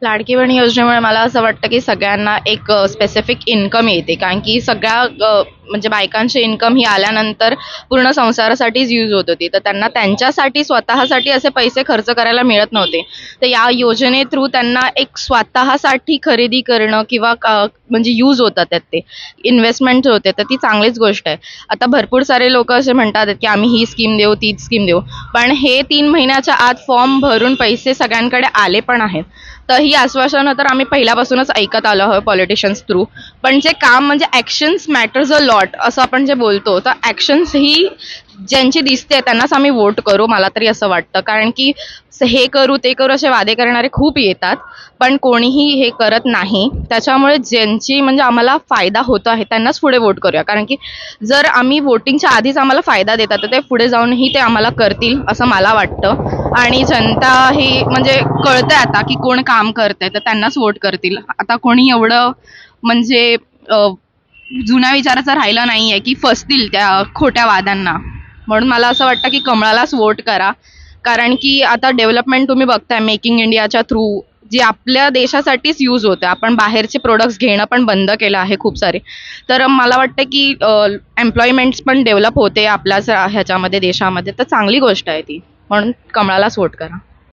लाडकी बहीण योजनेमुळे मला असं वाटतं की सगळ्यांना एक स्पेसिफिक इन्कम येते, कारण की सगळ्या म्हणजे बायकांची इन्कम ही आल्यानंतर पूर्ण संसारासाठीच यूज होत होती, तर त्यांना त्यांच्यासाठी स्वतःसाठी असे पैसे खर्च करायला मिळत नव्हते. तर या योजने थ्रू त्यांना एक स्वतःसाठी खरेदी करणं किंवा म्हणजे यूज होतात त्यात, ते इन्व्हेस्टमेंट होते, तर ती चांगलीच गोष्ट आहे. आता भरपूर सारे लोक असे म्हणतात की आम्ही ही स्कीम देऊ, तीच स्कीम देऊ, पण हे 3 महिन्याच्या आत फॉर्म भरून पैसे सगळ्यांकडे आले पण आहेत. तर ही आश्वासनं तर आम्ही पहिल्यापासूनच ऐकत आलो आहोत पॉलिटिशियन्स थ्रू. पण जे काम म्हणजे ॲक्शन्स मॅटर्स अ लॉट असं आपण जे बोलतो, तर ॲक्शन्स ही ज्यांची दिसते त्यांनाच आम्ही वोट करू, मला तरी असं वाटतं. कारण की हे करू ते करू असे वादे करणारे खूप येतात, पण कोणीही हे करत नाही. त्याच्यामुळे ज्यांची म्हणजे आम्हाला फायदा होतो आहे त्यांनाच पुढे वोट करूया, कारण की जर आम्ही वोटिंगच्या आधीच आम्हाला फायदा देतात तर ते पुढे जाऊनही ते आम्हाला करतील असं मला वाटतं. आणि जनता ही म्हणजे कळतंय आता की कोण काम करतंय, तर त्यांनाच वोट करतील. आता कोणी एवढं म्हणजे जुन्या विचाराचं राहिलं नाहीये की फसतील त्या खोट्या वादांना. म्हणून मला असं वाटतं की कमळालाच वोट करा. कारण की आता डेव्हलपमेंट तुम्ही बघताय मेकिंग इंडियाच्या थ्रू, जी आपल्या देशासाठीच यूज होते. आपण बाहेरचे प्रोडक्ट्स घेणं पण बंद केलं आहे खूप सारे. तर मला वाटतं की एम्प्लॉयमेंट्स पण डेव्हलप होते आपल्याच ह्याच्यामध्ये देशामध्ये, तर चांगली गोष्ट आहे ती. म्हणून कमळालाच वोट करा.